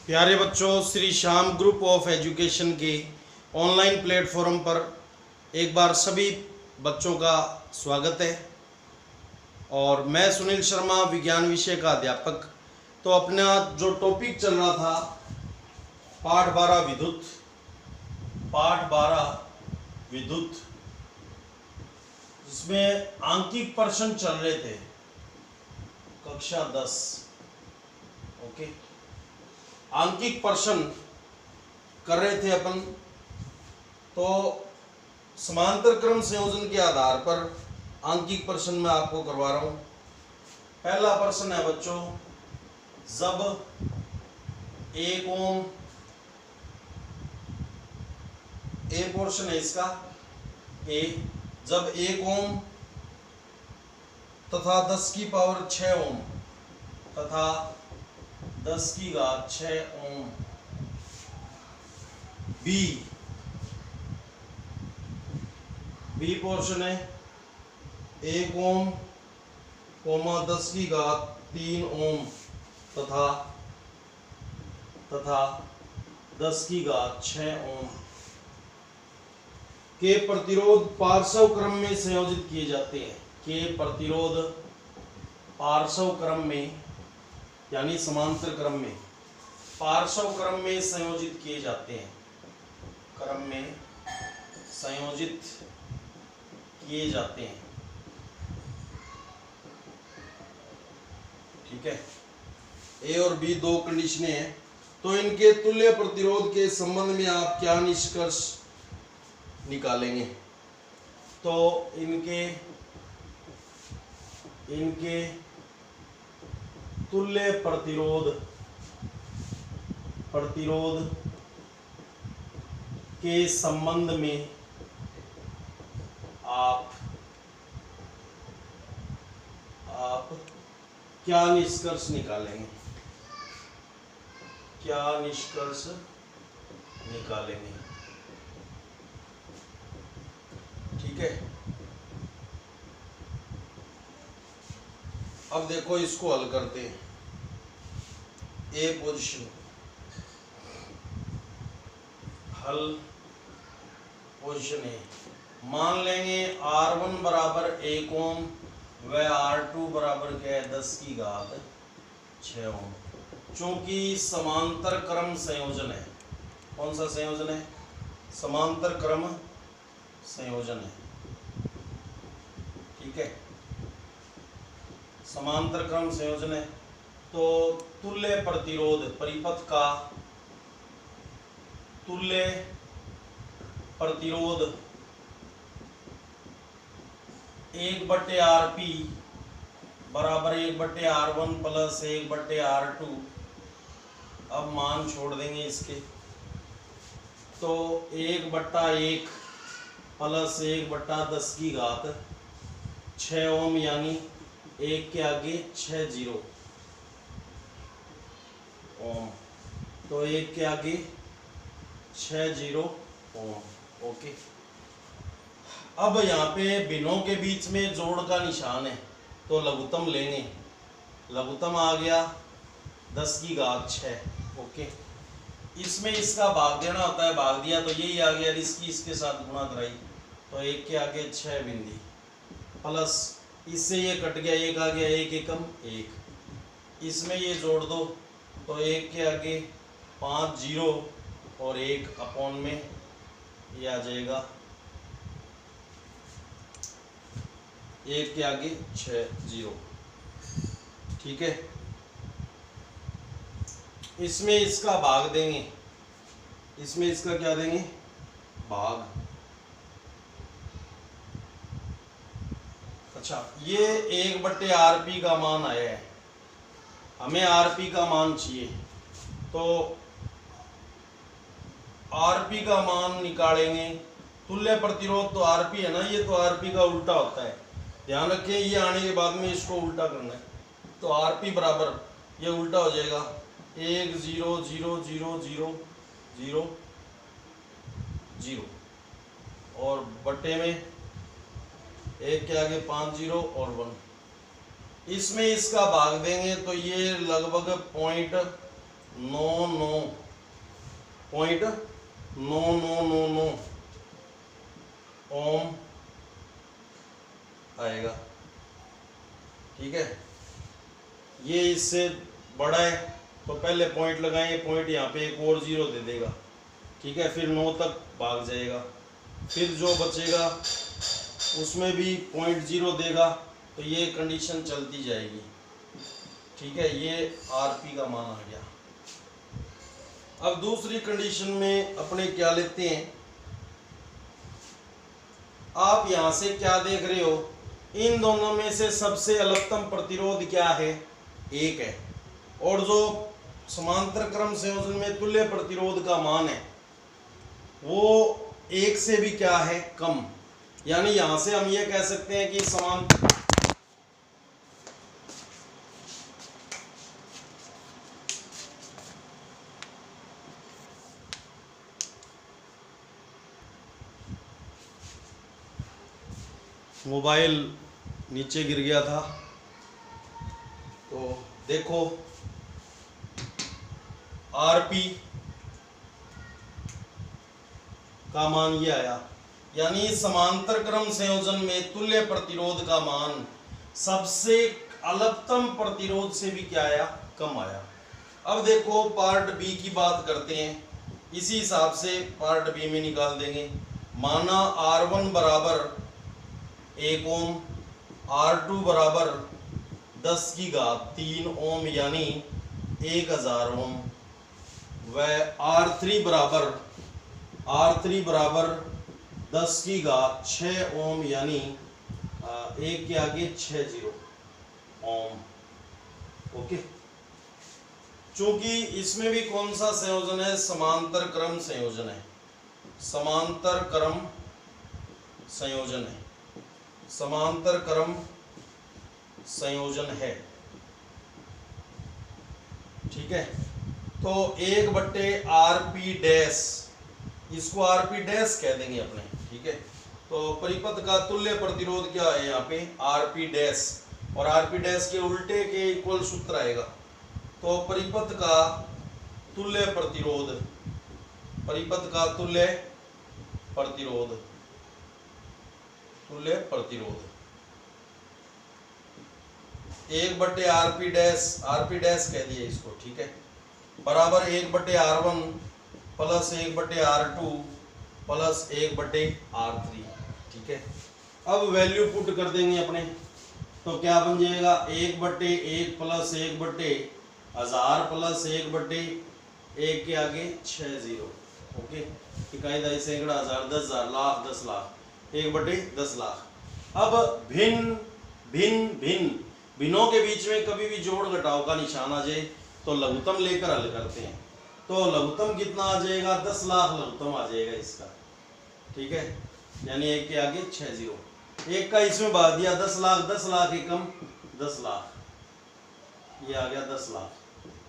प्यारे बच्चों, Shri Shyam group of education के ऑनलाइन प्लेटफॉर्म पर एक बार सभी बच्चों का स्वागत है। और मैं सुनील शर्मा, विज्ञान विषय का अध्यापक। तो अपना जो टॉपिक चल रहा था पाठ 12 विद्युत, जिसमें आंकिक प्रश्न चल रहे थे, कक्षा 10। ओके, आंकिक प्रश्न कर रहे थे अपन। तो समांतर क्रम संयोजन के आधार पर आंकिक प्रश्न मैं आपको करवा रहा हूं। पहला प्रश्न है बच्चों, जब 1 ओम, ए पोर्शन है इसका, ए, जब 1 ओम तथा 10 की पावर 6 ओम तथा 10 की घात 6 ओम, बी पोर्शन है 1 ओम, 10 की घात 3 ओम तथा 10 की घात 6 ओम के प्रतिरोध पार्श्व क्रम में संयोजित किए जाते हैं। के प्रतिरोध पार्श्व क्रम में यानी समांतर क्रम में, पार्श्व क्रम में संयोजित किए जाते हैं। क्रम में संयोजित किए जाते हैं। ठीक है, ए और बी दो कंडीशनें हैं। तो इनके तुल्य प्रतिरोध के संबंध में आप क्या निष्कर्ष निकालेंगे? तो इनके तुल्य प्रतिरोध के संबंध में आप क्या निष्कर्ष निकालेंगे? क्या निष्कर्ष निकालेंगे? ठीक है, अब देखो इसको हल करते हैं। ए पोजीशन हल, पोजीशन ए, मान लेंगे R1 बराबर 1 ओम व R2 बराबर क्या है 10 की घात 6 ओम। चूंकि समांतर क्रम संयोजन है, कौन सा संयोजन है? समांतर क्रम संयोजन है। ठीक है, समांतर क्रम संयोजन है। तो तुल्य प्रतिरोध, परिपथ का तुल्य प्रतिरोध 1/RP बराबर 1/R1 प्लस 1/R2। अब मान छोड़ देंगे इसके, तो 1/1 प्लस 1/10 की घात 6 ओम, यानी 1 के आगे 6 जीरो ओम, तो 1 के आगे 6 जीरो ओम। ओके, अब यहाँ पे भिन्नों के बीच में जोड़ का निशान है, तो लघुत्तम लेंगे। लघुत्तम आ गया 10 की घात 6। ओके, इसमें इसका भाग देना होता है, भाग दिया तो यही आ गया, इसकी इसके साथ गुणा कराई तो 1 के आगे 6 बिंदी, प्लस इससे ये कट गया, 1 आ गया, 1 एकम 1, इसमें ये जोड़ दो तो 1 के आगे 5 जीरो और 1 अपॉन में ये आ जाएगा 1 के आगे 6 जीरो। ठीक है, इसमें इसका भाग देंगे, इसमें इसका क्या देंगे? भाग। अच्छा, ये 1/RP का मान आया है, हमें RP का मान चाहिए। तो RP का मान निकालेंगे। तुल्य प्रतिरोध तो RP है ना, ये तो RP का उल्टा होता है, ध्यान रखिए। ये आने के बाद में इसको उल्टा करना है, तो RP बराबर ये उल्टा हो जाएगा 1 0 0 0 0 0 0 और बट्टे में 1 के आगे 5 जीरो और 1। इसमें इसका भाग देंगे तो ये लगभग 0.1 .999 ओम आएगा। ठीक है, ये इससे बड़ा है तो पहले पॉइंट लगाएंगे, पॉइंट यहाँ पे एक और जीरो दे देगा। ठीक है, फिर 9 तक भाग जाएगा, फिर जो बचेगा उसमें भी पॉइंट जीरो देगा, तो ये कंडीशन चलती जाएगी। ठीक है, ये आरपी का मान आ गया। अब दूसरी कंडीशन में अपने क्या लेते हैं, आप यहां से क्या देख रहे हो, इन दोनों में से सबसे अलगतम प्रतिरोध क्या है, 1 है, और जो समांतर क्रम संयोजन में तुल्य प्रतिरोध का मान है वो 1 से भी क्या है, कम। यानी यहां से हम ये कह सकते हैं कि समांतर मोबाइल नीचे गिर गया था, तो देखो आरपी का मान ये आया, यानी समांतर क्रम संयोजन में तुल्य प्रतिरोध का मान सबसे अलगतम प्रतिरोध से भी क्या आया, कम आया। अब देखो पार्ट बी की बात करते हैं, इसी हिसाब से पार्ट बी में निकाल देंगे। माना R1 बराबर 1 ओम, R2 बराबर 10⁻³ ओम यानी 1000 ओम, व R3 बराबर 10⁻6 ओम यानी 1 के आगे 6 जीरो ओम। ओके, चूंकि इसमें भी कौन सा संयोजन है, समांतर क्रम संयोजन है, समांतर क्रम संयोजन है, समांतर क्रम संयोजन है। ठीक है, तो 1/RP डैश, इसको RP डैश कह देंगे अपने। ठीक है, तो परिपथ का तुल्य प्रतिरोध क्या है यहाँ पे, RP डैश, और RP डैश के उल्टे के इक्वल सूत्र आएगा। तो परिपथ का तुल्य प्रतिरोध, परिपथ का तुल्य प्रतिरोध, तुल्य प्रतिरोध 1/RP डैश, RP डैश कह दिए इसको। ठीक है, बराबर 1/R1 plus 1/R2 plus 1/R3। ठीक है, अब वैल्यू पुट कर देंगे अपने, तो क्या बन जाएगा, 1/1 प्लस 1/1000 प्लस 1/1 के आगे 6 जीरो। ओके, इकाई दहाई सैकड़ा हजार 10,000 लाख 10 लाख 1/10 लाख। अब भिन्न भिन्न भिन्न भिन्नों के बीच में कभी भी जोड़ घटाव का निशान आ जाए तो लघुत्तम लेकर हल करते हैं। तो लघुत्तम कितना आ जाएगा, 10 लाख लघुत्तम आ जाएगा इसका। ठीक है, यानी 1 के आगे 6 जीरो, 1 का इसमें भाग दिया 10 लाख, 10 लाख एकम 10 लाख, ये आ गया 10 लाख,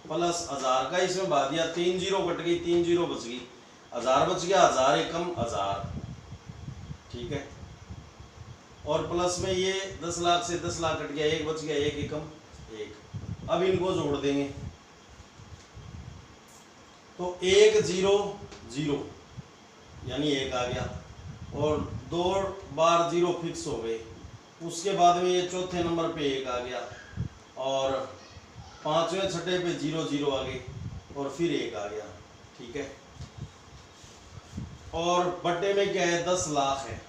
प्लस 1000 का इसमें भाग दिया, 3 जीरो कट गई, 3 जीरो बच गई, 1000 बच गया, 1000 एकम 1000। ठीक है, और प्लस में ये 10 लाख से 10 लाख कट गया, 1 बच गया, 1 एकम 1। अब इनको जोड़ देंगे तो 1 0 0 यानी 1 आ गया, और 2 बार 0 फिक्स हो गए। उसके बाद में ये चौथे नंबर पे 1 आ गया, और पांचवें छठे पे 0 0 आ गए, और फिर 1 आ गया। ठीक है, और बट्टे में क्या है, 10 लाख है,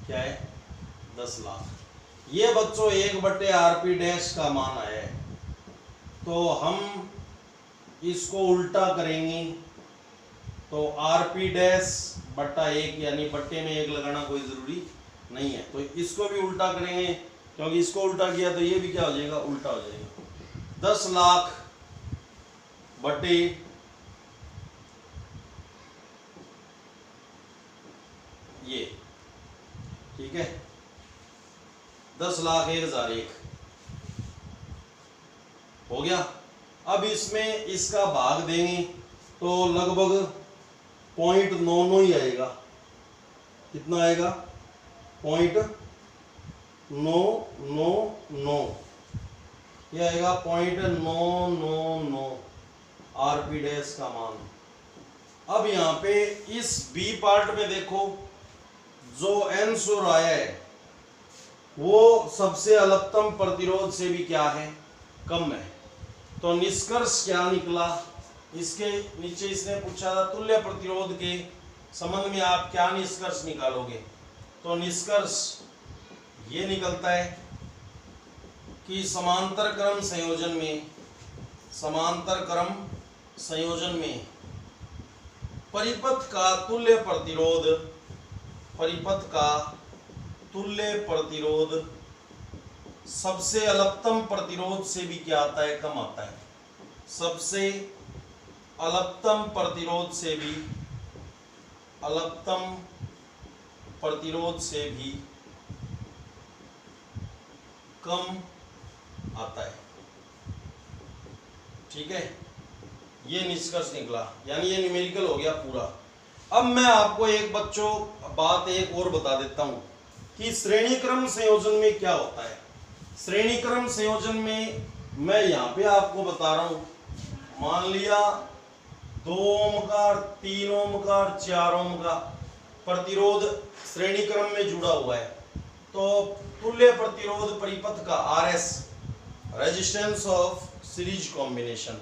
क्या है 10 लाख। ये बच्चों 1/RP डैश का मान आया है, तो हम इसको उल्टा करेंगे, तो RP डैश बट्टा 1 यानी बट्टे में 1 लगाना कोई जरूरी नहीं है, तो इसको भी उल्टा करेंगे, क्योंकि इसको उल्टा किया तो ये भी क्या हो जाएगा, उल्टा हो जाएगा। 10 लाख बट्टे ये। ठीक है, 10 लाख 1001 हो गया। अब इसमें इसका भाग देंगे तो लगभग 0.99 ही आएगा। कितना आएगा, 0.999, यह आएगा 0.999 आरपी डैश का मान। अब यहाँ पे इस बी पार्ट में देखो, जो एन सुर आया है वो सबसे अधिकतम प्रतिरोध से भी क्या है, कम है। तो निष्कर्ष क्या निकला, इसके नीचे इसने पूछा था तुल्य प्रतिरोध के संबंध में आप क्या निष्कर्ष निकालोगे। तो निष्कर्ष ये निकलता है कि समांतर क्रम संयोजन में परिपथ का तुल्य प्रतिरोध सबसे अधिकतम प्रतिरोध से भी क्या आता है, कम आता है। सबसे अधिकतम प्रतिरोध से भी कम आता है। ठीक है, ये निष्कर्ष निकला, यानी ये न्यूमेरिकल हो गया पूरा। अब मैं आपको एक बच्चों बात एक और बता देता हूं कि श्रेणी क्रम संयोजन में क्या होता है। श्रेणी क्रम संयोजन में मैं यहाँ पे आपको बता रहा हूं, मान लिया 2 ओम का, 3 ओम का, 4 ओम का प्रतिरोध श्रेणी क्रम में जुड़ा हुआ है। तो तुल्य प्रतिरोध परिपथ का RS, resistance of series combination,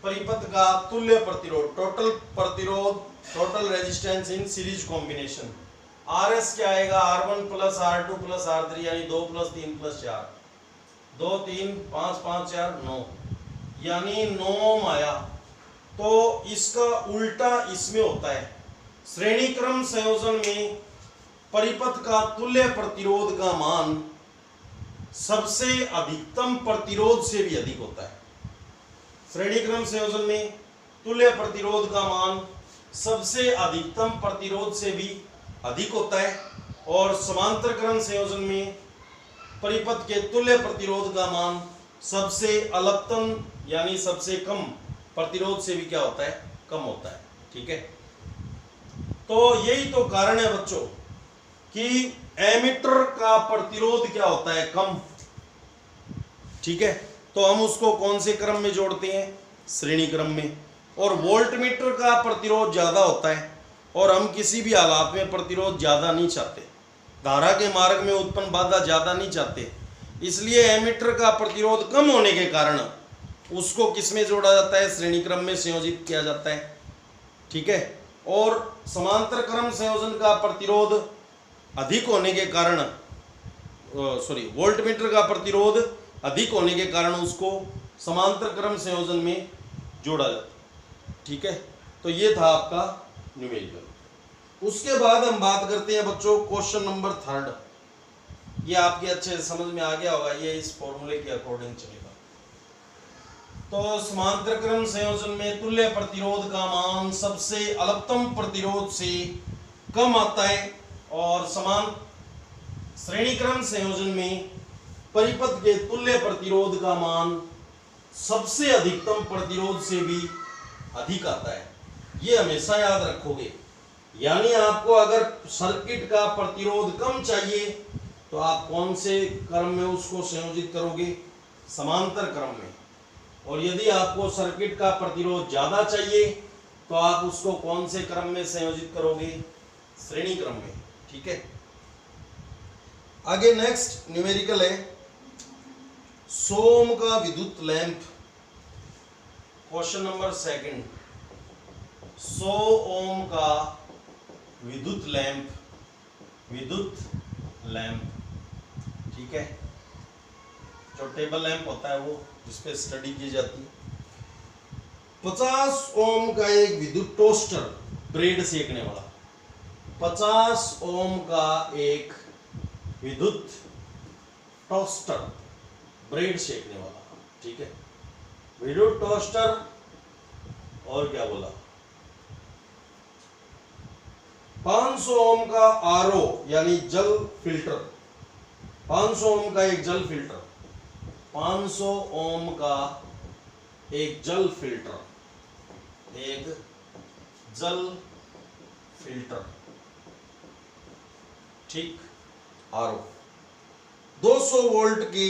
परिपथ का तुल्य प्रतिरोध, total resistance in series combination, RS क्या आएगा, R1 plus R2 plus R3, यानी 2 प्लस 3 प्लस 4, 2 3 5 5 4 9, यानी 9 ओम आया। तो इसका उल्टा इसमें होता है। श्रेणी क्रम संयोजन में परिपथ का तुल्य प्रतिरोध का मान सबसे अधिकतम प्रतिरोध से भी अधिक होता है। श्रेणी क्रम संयोजन में तुल्य प्रतिरोध का मान सबसे अधिकतम प्रतिरोध से भी अधिक होता है, और समांतर क्रम संयोजन में परिपथ के तुल्य प्रतिरोध का मान सबसे अधिकतम यानी सबसे कम प्रतिरोध से भी क्या होता है, कम होता है। ठीक है, तो यही तो कारण है बच्चों कि एमिटर का प्रतिरोध क्या होता है, कम। ठीक है, तो हम उसको कौन से क्रम में जोड़ते हैं, श्रेणी क्रम में। और वोल्टमीटर का प्रतिरोध ज्यादा होता है, और हम किसी भी हालात में प्रतिरोध ज्यादा नहीं चाहते, धारा के मार्ग में उत्पन्न बाधा ज्यादा नहीं चाहते, इसलिए एमिटर का प्रतिरोध कम होने के कारण उसको किस में जोड़ा जाता है, श्रेणी क्रम में संयोजित किया जाता है। ठीक है, और समांतर क्रम संयोजन का प्रतिरोध अधिक होने के कारण, वोल्टमीटर का प्रतिरोध अधिक होने के कारण उसको समांतर क्रम संयोजन में जोड़ा जाता है। ठीक है, तो ये था आपका न्यूमेरिकल। उसके बाद हम बात करते हैं बच्चों क्वेश्चन नंबर 3। ये आपके अच्छे से समझ में आ गया होगा, ये इस फॉर्मूले के अकॉर्डिंग चलेगा। तो समांतर क्रम संयोजन में तुल्य प्रतिरोध का मान सबसे अधिकतम प्रतिरोध से कम आता है, और समान श्रेणी क्रम संयोजन में परिपथ के तुल्य प्रतिरोध का मान सबसे अधिकतम प्रतिरोध से भी अधिक आता है। ये हमेशा याद रखोगे, यानी आपको अगर सर्किट का प्रतिरोध कम चाहिए तो आप कौन से क्रम में उसको संयोजित करोगे, समांतर क्रम में। और यदि आपको सर्किट का प्रतिरोध ज्यादा चाहिए तो आप उसको कौन से क्रम में संयोजित करोगे, श्रेणी क्रम में। ठीक है, आगे नेक्स्ट न्यूमेरिकल है 100 ओम का विद्युत लैंप। क्वेश्चन नंबर 2, 100 ओम का विद्युत लैंप। ठीक है, जो टेबल लैंप होता है वो जिसपे स्टडी की जाती है। 50 ओम का एक विद्युत टोस्टर, ब्रेड सेकने वाला। 50 ओम का एक विद्युत टोस्टर, ब्रेड सेकने वाला। ठीक है, विद्युत टोस्टर, और क्या बोला, 500 ओम का आरओ यानी जल फिल्टर। 500 ओम का एक जल फिल्टर, 500 ओम का एक जल फिल्टर, ठीक, आरओ। 200 वोल्ट की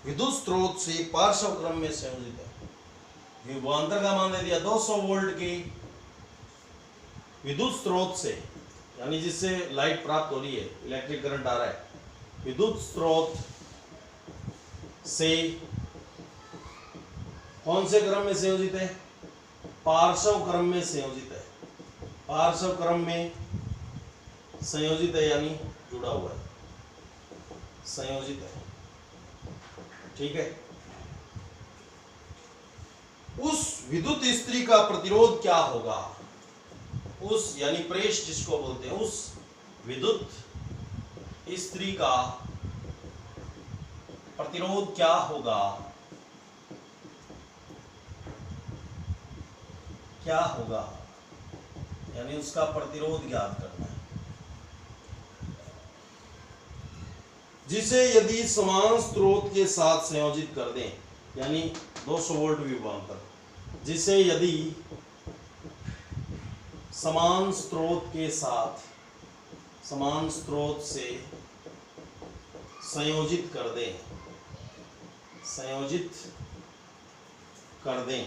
विद्युत स्रोत से पार्श्व क्रम में संयोजित है। विभवांतर का मान दे दिया 200 वोल्ट की विद्युत स्रोत से, यानी जिससे लाइट प्राप्त हो रही है, इलेक्ट्रिक करंट आ रहा है, विद्युत स्रोत से कौन से क्रम में संयोजित है? पार्श्व क्रम में संयोजित है। पार्श्व क्रम में संयोजित है यानी जुड़ा हुआ है, संयोजित है। ठीक है। उस विद्युत स्त्री का प्रतिरोध क्या होगा? उस यानी प्रेष जिसको बोलते हैं, उस विद्युत स्त्री का प्रतिरोध क्या होगा? क्या होगा यानी उसका प्रतिरोध ज्ञात करना है, जिसे यदि समान स्रोत के साथ संयोजित कर दें, यानी 200 वोल्ट विभवांतर, जिसे यदि समान स्रोत के साथ, समान स्रोत से संयोजित कर दें, संयोजित कर दें,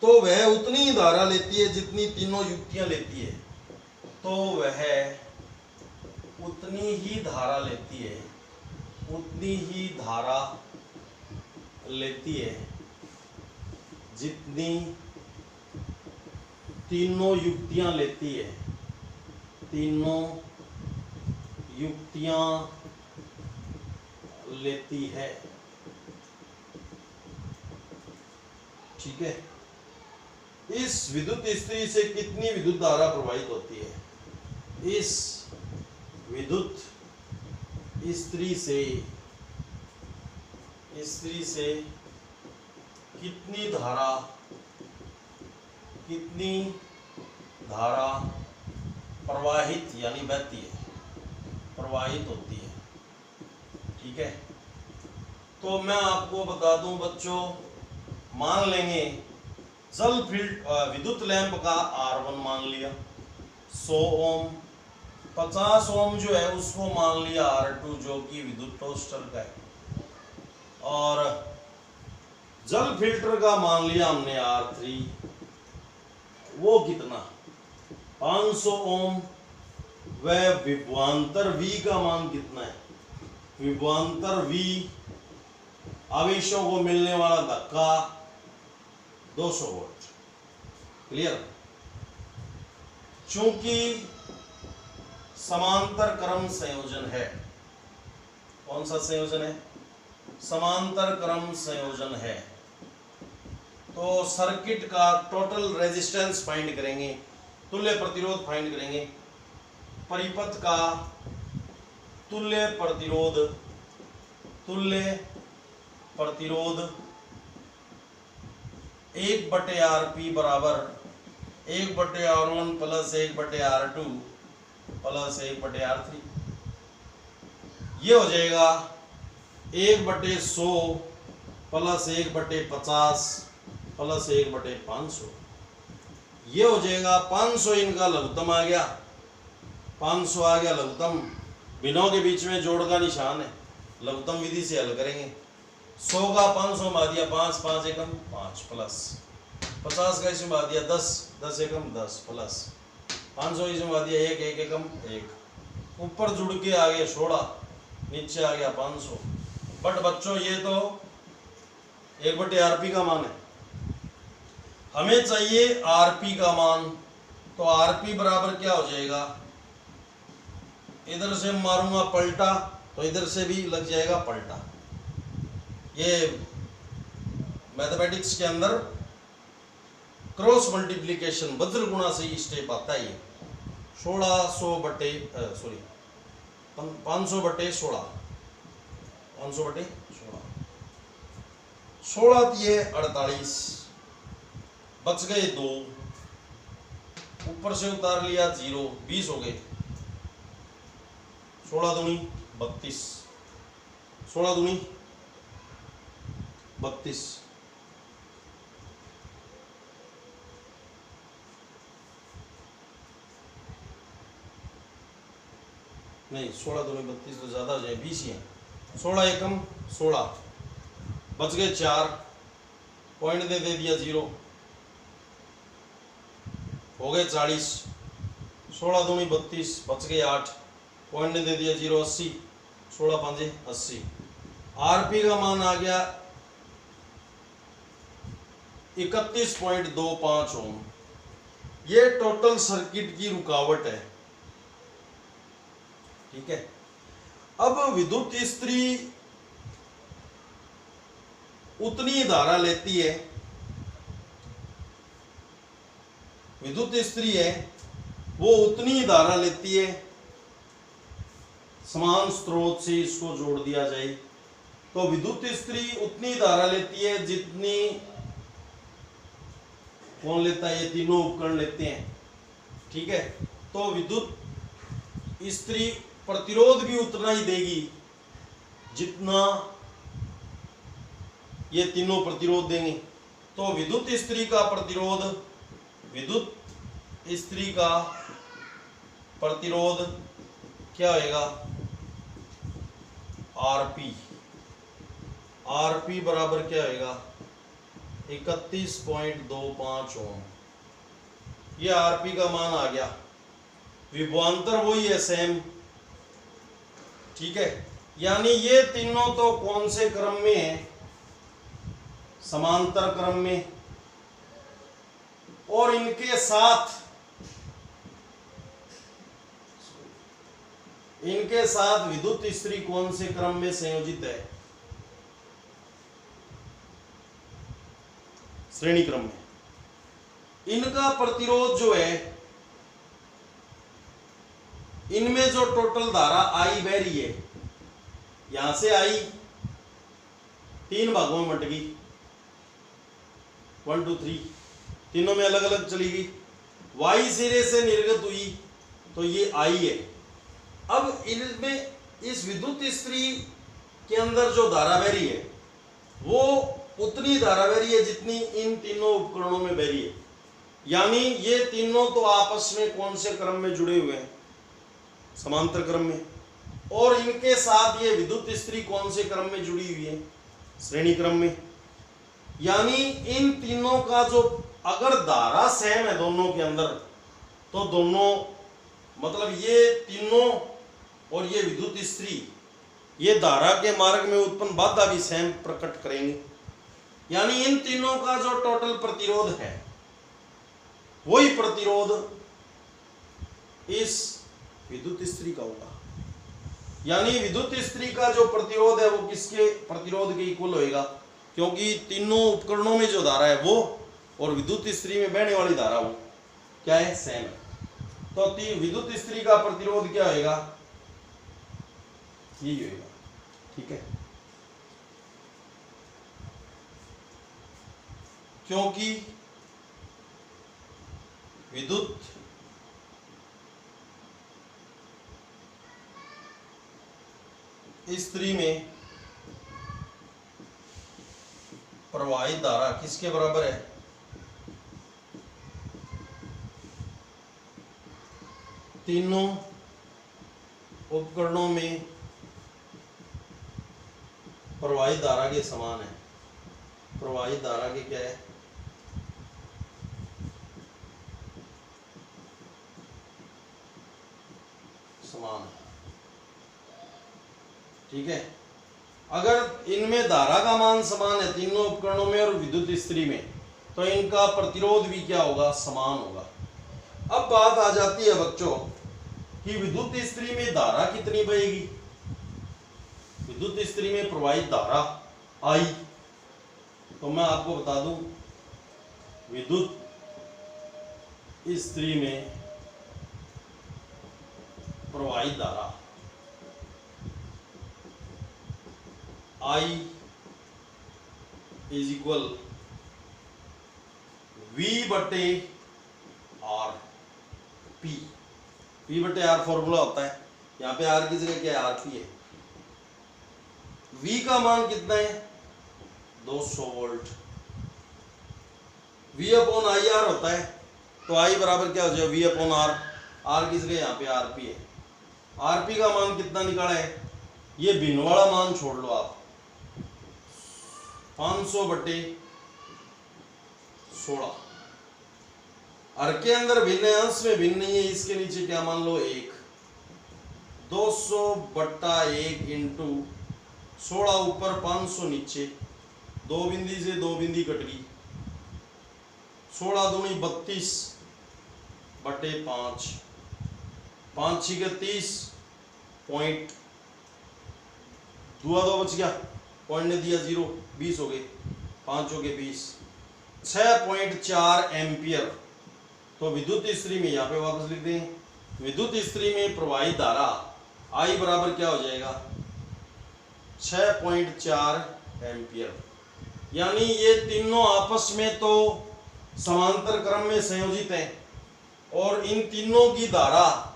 तो वह उतनी धारा लेती है जितनी तीनों युक्तियां लेती है। तो वह उतनी ही धारा लेती है, उतनी ही धारा लेती है जितनी तीनों युक्तियां लेती है, तीनों युक्तियां लेती है। ठीक है। इस विद्युत स्त्री से कितनी विद्युत धारा प्रवाहित होती है? इस विद्युत स्त्री से कितनी धारा प्रवाहित यानी बहती है, प्रवाहित होती है। ठीक है। तो मैं आपको बता दूं बच्चों, मान लेंगे जल विद्युत लैंप का R1 मान लिया 100 ओम, 50 ओम जो है उसको मान लिया R2 जो कि विद्युत टोस्टर का है, और जल फिल्टर का मान लिया हमने R3, वो कितना 500 ओम। वह विभवांतर V का मान कितना है? विभवांतर V आवेशों को मिलने वाला धक्का 200 वोल्ट। क्लियर? चूंकि समांतर क्रम संयोजन है, कौन सा संयोजन है? समांतर क्रम संयोजन है, तो सर्किट का टोटल रेजिस्टेंस फाइंड करेंगे, तुल्य प्रतिरोध फाइंड करेंगे, परिपथ का तुल्य प्रतिरोध 1/RP बराबर 1/R1 plus 1/R2 plus 1/R3। ये हो जाएगा 1/100 प्लस 1/50 प्लस 1/500। ये हो जाएगा 500, इनका लघुत्तम आ गया, 500 आ गया लघुत्तम। बिनों के बीच में जोड़ का निशान है, लघुत्तम विधि से हल करेंगे। 100 का 500 में आ दिया 5, 5 एकम 5 प्लस 50 का इसमें आ दिया 10, 10 एकम 10 प्लस 500 इसमें आ दिया 1, 1 एकम 1। ऊपर जुड़ के आ गया 16, नीचे आ गया 500। बट बच्चों ये तो 1/RP का मान है, हमें चाहिए RP का मान। तो RP बराबर क्या हो जाएगा? इधर से मारूंगा पलटा तो इधर से भी लग जाएगा पलटा। ये मैथमेटिक्स के अंदर क्रॉस मल्टीप्लिकेशन वज्र गुणा से ही स्टेप आता है। 500 बटे 16, 16 ये 48, बच गए 2, ऊपर से उतार लिया 0, 20 हो गए। 16 दूनी 32, 16 दूनी 32। नहीं 16 दूनी 32 तो ज़्यादा हो जाए, 20 ही है। 16 एकम 16, बच गए 4, पॉइंट दे दिया 0, हो गए 40। 16 दूनी 32, बच गए 8, पॉइंट दे दिया 0, 80, 16 5 80। आरपी का मान आ गया 31.25 ओम। ये टोटल सर्किट की रुकावट है, ठीक है। अब विद्युत इस्त्री उतनी धारा लेती है, विद्युत इस्त्री है वो उतनी धारा लेती है, समान स्रोत से इसको जोड़ दिया जाए तो विद्युत इस्त्री उतनी धारा लेती है जितनी, कौन लेता है, ये तीनों उपकरण लेते हैं, ठीक है। तो विद्युत इस्त्री प्रतिरोध भी उतना ही देगी जितना ये तीनों प्रतिरोध देंगे। तो विद्युत इस्त्री का प्रतिरोध, विद्युत इस्त्री का प्रतिरोध क्या होएगा, आरपी। आरपी बराबर क्या होएगा, 31.25 ओम। ये आरपी का मान आ गया। विभवांतर वही है, सेम, ठीक है। यानी ये तीनों तो कौन से क्रम में है, समांतर क्रम में, और इनके साथ विद्युत इस्त्री कौन से क्रम में संयोजित है, श्रेणी क्रम में। इनका प्रतिरोध जो है, इनमें जो टोटल धारा आई बह रही है, यहां से आई 3 भागों में बट गई, 1 2 3, तीनों में अलग अलग चली गई, वाई सिरे से निर्गत हुई तो ये आई है। अब इनमें इस विद्युत इस्त्री के अंदर जो धारा बह रही है वो उतनी धारा बह रही है जितनी इन तीनों उपकरणों में बह रही है। यानी ये तीनों तो आपस में कौन से क्रम में जुड़े हुए हैं, समांतर क्रम में, और इनके साथ ये विद्युत इस्त्री कौन से क्रम में जुड़ी हुई है, श्रेणी क्रम में। यानी इन तीनों का जो, अगर धारा सेम है दोनों के अंदर, तो दोनों मतलब ये तीनों और ये विद्युत इस्त्री ये धारा के मार्ग में उत्पन्न बाधा भी सेम प्रकट करेंगे। यानी इन तीनों का जो टोटल प्रतिरोध है वही प्रतिरोध इस विद्युत इस्त्री का होगा। यानी विद्युत इस्त्री का जो प्रतिरोध है वो किसके प्रतिरोध के इक्वल होएगा, क्योंकि तीनों उपकरणों में जो धारा है वो और विद्युत इस्त्री में बहने वाली धारा वो क्या है, सेम है। तो विद्युत इस्त्री का प्रतिरोध क्या होएगा, यही होएगा, ठीक है। क्योंकि विद्युत इस्त्री में प्रवाहित धारा किसके बराबर है, तीनों उपकरणों में प्रवाहित धारा के समान है। प्रवाहित धारा के क्या है, समान है, ठीक है। अगर इनमें धारा का मान समान है तीनों उपकरणों में और विद्युत इस्त्री में, तो इनका प्रतिरोध भी क्या होगा, समान होगा। अब बात आ जाती है बच्चों कि विद्युत इस्त्री में धारा कितनी बहेगी। विद्युत इस्त्री में प्रवाहित धारा आई, तो मैं आपको बता दूं विद्युत इस्त्री में प्रवाहित धारा I इज इक्वल V बटे R P। P बटे R फॉर्मूला होता है, यहाँ पे R की जगह क्या है, RP है। V का मान कितना है, 200 वोल्ट। V अपॉन IR होता है, तो I बराबर क्या हो जाएगा, V अपॉन R, R की जगह यहाँ पे RP है। आरपी का मान कितना निकाला है, ये भिन्न वाला मान छोड़ लो आप, 500/16। हर के अंदर भिन्न है, अंश में भिन्न नहीं है, इसके नीचे क्या मान लो 1, 200/1 इंटू 16 ऊपर 500 नीचे, 2 बिंदी से 2 बिंदी कट गई, 16 दूनी 32/5, 5 6 30 पॉइंट, 2 2 बच गया, पॉइंट ने दिया 0, 20 हो गए, 5 हो गए 20, 6.4 एम्पियर। तो विद्युत स्त्री में यहाँ पे वापस लिख दें, विद्युत स्त्री में प्रवाहित धारा I बराबर क्या हो जाएगा, 6.4 एम्पियर। यानी ये तीनों आपस में तो समांतर क्रम में संयोजित हैं, और इन तीनों की धारा,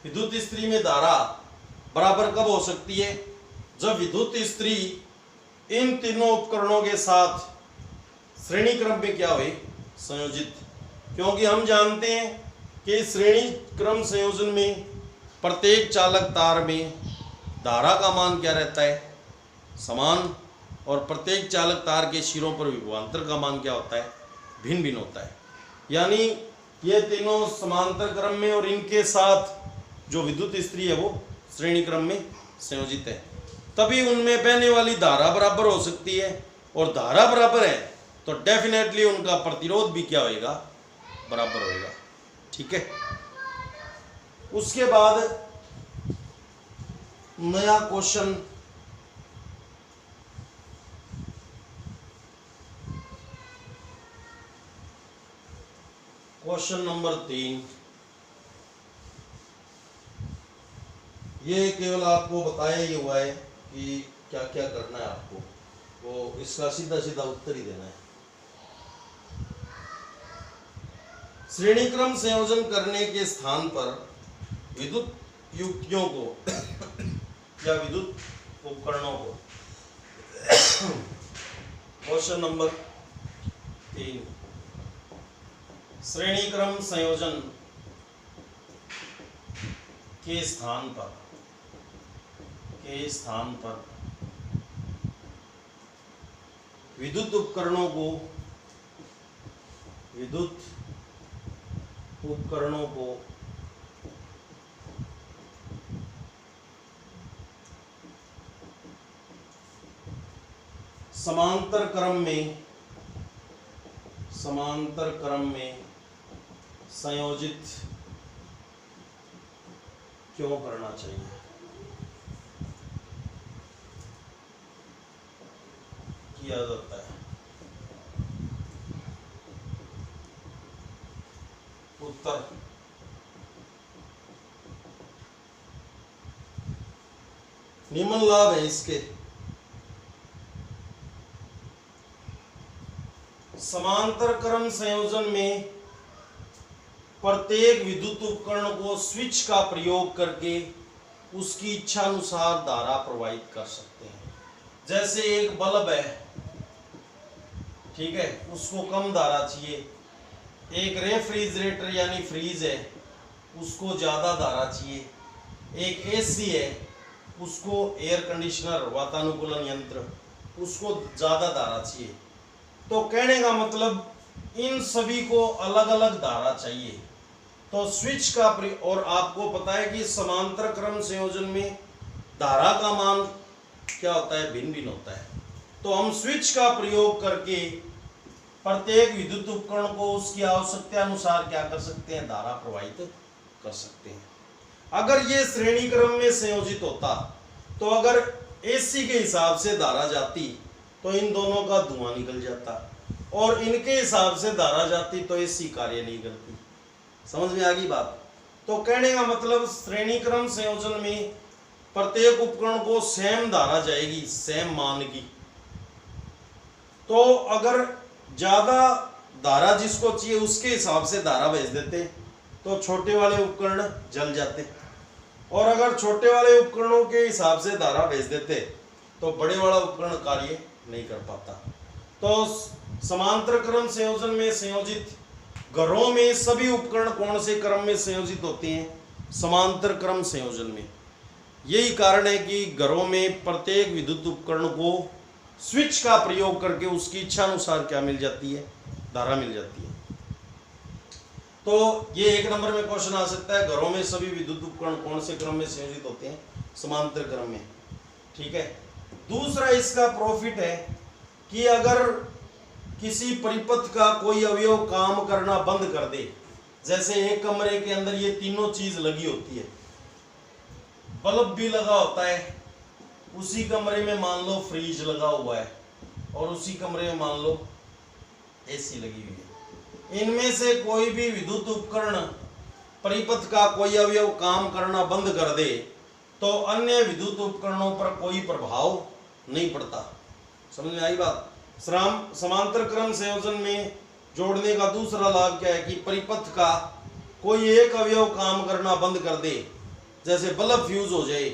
विद्युत स्त्री में धारा बराबर कब हो सकती है, जब विद्युत स्त्री इन तीनों उपकरणों के साथ श्रेणी क्रम में क्या हुए, संयोजित। क्योंकि हम जानते हैं कि श्रेणी क्रम संयोजन में प्रत्येक चालक तार में धारा का मान क्या रहता है, समान, और प्रत्येक चालक तार के सिरों पर विभवांतर का मान क्या होता है, भिन्न भिन्न होता है। यानी ये तीनों समांतर क्रम में और इनके साथ जो विद्युत स्त्री है वो श्रेणी क्रम में संयोजित है, तभी उनमें बहने वाली धारा बराबर हो सकती है, और धारा बराबर है तो डेफिनेटली उनका प्रतिरोध भी क्या होएगा, बराबर होएगा। ठीक है, उसके बाद नया क्वेश्चन, क्वेश्चन नंबर 3। ये केवल आपको बताया ही हुआ है कि क्या क्या करना है आपको, वो इसका सीधा सीधा उत्तर ही देना है। श्रेणी क्रम संयोजन करने के स्थान पर विद्युत युक्तियों को या विद्युत उपकरणों को, क्वेश्चन नंबर 3, श्रेणी क्रम संयोजन के स्थान पर विद्युत उपकरणों को समांतर क्रम में संयोजित क्यों करना चाहिए। किया जाता है। उत्तर निम्न लाभ है इसके। समांतर क्रम संयोजन में प्रत्येक विद्युत उपकरण को स्विच का प्रयोग करके उसकी इच्छा अनुसार धारा प्रवाहित कर सकते हैं। जैसे एक बल्ब है, ठीक है, उसको कम धारा चाहिए। एक रेफ्रिजरेटर यानी फ्रीज है, उसको ज्यादा धारा चाहिए। एक एसी है, उसको एयर कंडीशनर वातानुकूलन यंत्र, उसको ज्यादा धारा चाहिए। तो कहने का मतलब इन सभी को अलग अलग धारा चाहिए। तो स्विच का और आपको पता है कि समांतर क्रम संयोजन में धारा का मान क्या होता है, भिन्न भिन्न होता है। तो हम स्विच का प्रयोग करके प्रत्येक विद्युत उपकरण को उसकी आवश्यकता अनुसार क्या कर सकते हैं, धारा प्रवाहित कर सकते हैं। अगर ये श्रेणी क्रम में संयोजित होता तो अगर एसी के हिसाब से धारा जाती तो इन दोनों का धुआं निकल जाता, और इनके हिसाब से धारा जाती तो एसी कार्य नहीं करती। समझ में आ गई बात। तो कहने का मतलब श्रेणी क्रम संयोजन में प्रत्येक उपकरण को सेम धारा जाएगी, सेम मान की। तो अगर ज्यादा धारा जिसको चाहिए उसके हिसाब से धारा भेज देते तो छोटे वाले उपकरण जल जाते, और अगर छोटे वाले उपकरणों के हिसाब से धारा भेज देते तो बड़े वाला उपकरण कार्य नहीं कर पाता। तो समांतर क्रम संयोजन में संयोजित घरों में सभी उपकरण कौन से क्रम में संयोजित होते हैं, समांतर क्रम संयोजन में। यही कारण है कि घरों में प्रत्येक विद्युत उपकरण को स्विच का प्रयोग करके उसकी इच्छा अनुसार क्या मिल जाती है, धारा मिल जाती है। तो ये 1 नंबर में क्वेश्चन आ सकता है, घरों में सभी विद्युत उपकरण कौन से क्रम में संयोजित होते हैं, समांतर क्रम में। ठीक है। दूसरा इसका प्रॉफिट है कि अगर किसी परिपथ का कोई अवयव काम करना बंद कर दे, जैसे एक कमरे के अंदर ये तीनों चीज लगी होती है, बल्ब भी लगा होता है, उसी कमरे में मान लो फ्रिज लगा हुआ है और उसी कमरे में मान लो एसी लगी हुई है, इनमें से कोई भी विद्युत उपकरण परिपथ का कोई अवयव काम करना बंद कर दे तो अन्य विद्युत उपकरणों पर कोई प्रभाव नहीं पड़ता। समझ में आई बात। समांतर क्रम संयोजन में जोड़ने का दूसरा लाभ क्या है कि परिपथ का कोई एक अवयव काम करना बंद कर दे, जैसे बल्ब फ्यूज हो जाए,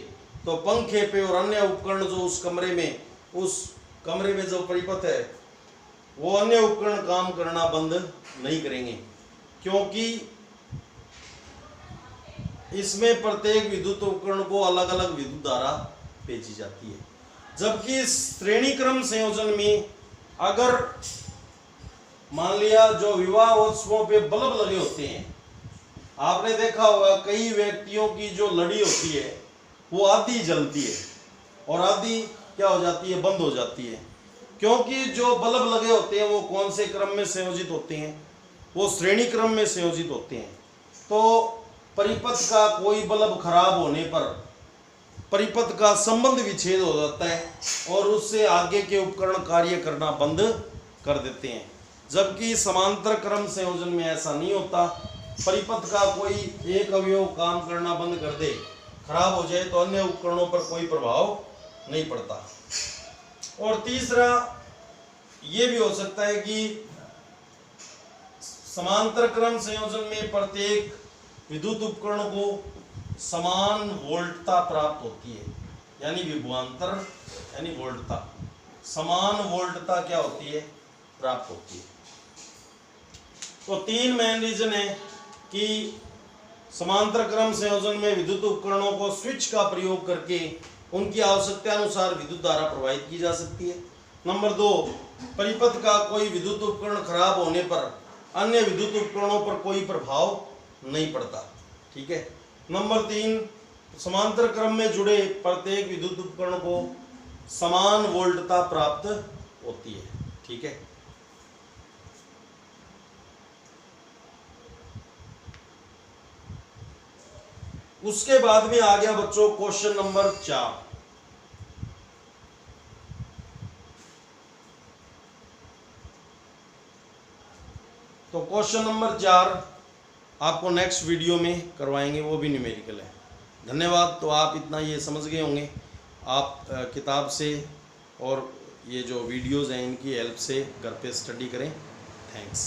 तो पंखे पे और अन्य उपकरण जो उस कमरे में जो परिपथ है वो अन्य उपकरण काम करना बंद नहीं करेंगे, क्योंकि इसमें प्रत्येक विद्युत उपकरण को अलग अलग विद्युत धारा भेजी जाती है। जबकि श्रेणी क्रम संयोजन में अगर मान लिया जो विवाह उत्सवों पे बल्ब लगे होते हैं, आपने देखा होगा कई व्यक्तियों की जो लड़ी होती है वो आधी जलती है और आधी क्या हो जाती है, बंद हो जाती है, क्योंकि जो बल्ब लगे होते हैं वो कौन से क्रम में संयोजित होते हैं, वो श्रेणी क्रम में संयोजित होते हैं। तो परिपथ का कोई बल्ब खराब होने पर परिपथ का संबंध विच्छेद हो जाता है और उससे आगे के उपकरण कार्य करना बंद कर देते हैं। जबकि समांतर क्रम संयोजन में ऐसा नहीं होता, परिपथ का कोई एक अवयव काम करना बंद कर दे, खराब हो जाए, तो अन्य उपकरणों पर कोई प्रभाव नहीं पड़ता। और तीसरा ये भी हो सकता है कि समांतर क्रम संयोजन में प्रत्येक विद्युत उपकरण को समान वोल्टता प्राप्त होती है, यानी विभवांतर यानी वोल्टता, समान वोल्टता क्या होती है, प्राप्त होती है। तो 3 मेन रीजन है कि समांतर क्रम संयोजन में विद्युत उपकरणों को स्विच का प्रयोग करके उनकी आवश्यकता अनुसार विद्युत धारा प्रवाहित की जा सकती है। नंबर 2, परिपथ का कोई विद्युत उपकरण खराब होने पर अन्य विद्युत उपकरणों पर कोई प्रभाव नहीं पड़ता। ठीक है। नंबर 3, समांतर क्रम में जुड़े प्रत्येक विद्युत उपकरण को समान वोल्टता प्राप्त होती है। ठीक है। उसके बाद में आ गया बच्चों क्वेश्चन नंबर 4। तो क्वेश्चन नंबर 4 आपको नेक्स्ट वीडियो में करवाएंगे, वो भी न्यूमेरिकल है। धन्यवाद। तो आप इतना ये समझ गए होंगे, आप किताब से और ये जो वीडियोज़ हैं इनकी हेल्प से घर पे स्टडी करें। थैंक्स।